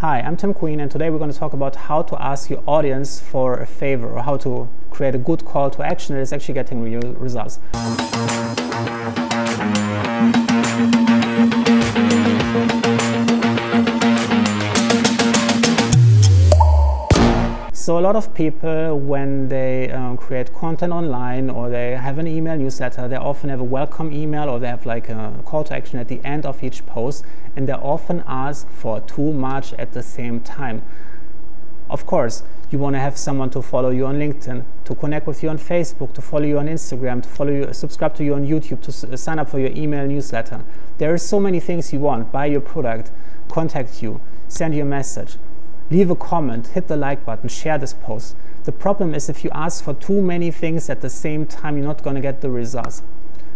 Hi, I'm Tim Queen, and today we're going to talk about how to ask your audience for a favor, or how to create a good call to action that is actually getting real results. So a lot of people, when they create content online or they have an email newsletter, they often have a welcome email or they have like a call to action at the end of each post, and they often ask for too much at the same time. Of course, you want to have someone to follow you on LinkedIn, to connect with you on Facebook, to follow you on Instagram, to follow you, subscribe to you on YouTube, to sign up for your email newsletter. There are so many things you want: buy your product, contact you, send you a message, leave a comment, hit the like button, share this post. The problem is, if you ask for too many things at the same time, you're not going to get the results.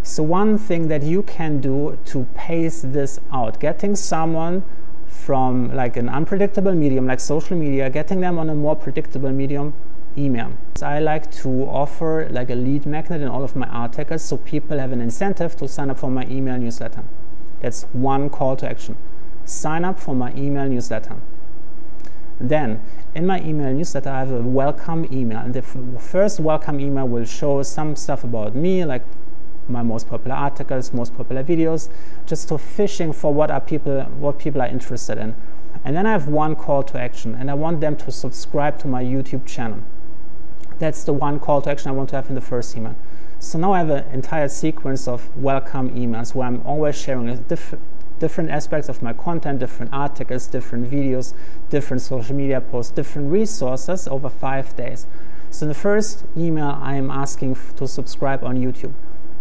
So one thing that you can do to pace this out, getting someone from like an unpredictable medium like social media, getting them on a more predictable medium, email. So I like to offer like a lead magnet in all of my articles, so people have an incentive to sign up for my email newsletter. That's one call to action. Sign up for my email newsletter. Then, in my email newsletter, I have a welcome email, and the first welcome email will show some stuff about me, like my most popular articles, most popular videos, just to fishing for what people are interested in. And then I have one call to action, and I want them to subscribe to my YouTube channel. That's the one call to action I want to have in the first email. So now I have an entire sequence of welcome emails where I'm always sharing a different aspects of my content, different articles, different videos, different social media posts, different resources over 5 days. So in the first email, I am asking to subscribe on YouTube.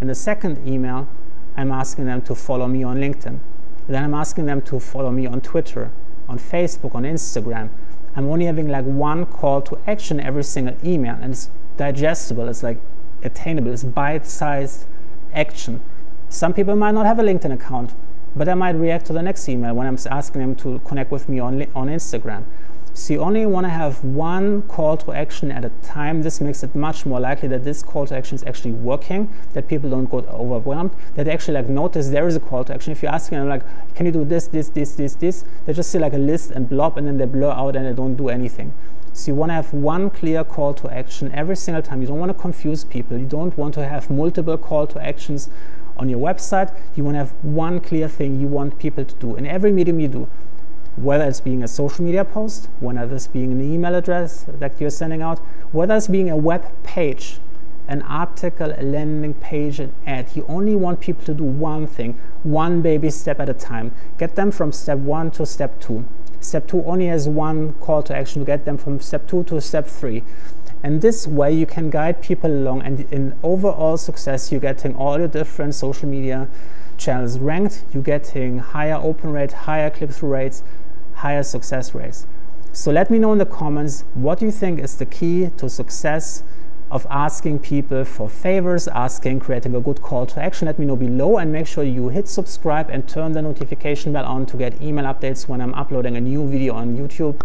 In the second email, I'm asking them to follow me on LinkedIn. Then I'm asking them to follow me on Twitter, on Facebook, on Instagram. I'm only having like one call to action every single email, and it's digestible, it's like attainable, it's bite-sized action. Some people might not have a LinkedIn account, but I might react to the next email when I'm asking them to connect with me on Instagram. So you only want to have one call to action at a time. This makes it much more likely that this call to action is actually working, that people don't get overwhelmed, that they actually like notice there is a call to action. If you're asking them like, can you do this, this, this, this, this, they just see like a list and blob, and then they blur out and they don't do anything. So you want to have one clear call to action every single time. You don't want to confuse people. You don't want to have multiple call to actions on your website. You want to have one clear thing you want people to do in every medium you do, whether it's being a social media post, whether it's being an email address that you're sending out, whether it's being a web page, an article, a landing page, an ad. You only want people to do one thing, one baby step at a time. Get them from step 1 to step 2. Step 2 only has one call to action to get them from step 2 to step 3. And this way you can guide people along, and in overall success, you're getting all your different social media channels ranked, you're getting higher open rate, higher click-through rates, higher success rates. So let me know in the comments, what do you think is the key to success of asking people for favors, creating a good call to action? Let me know below, and make sure you hit subscribe and turn the notification bell on to get email updates when I'm uploading a new video on YouTube.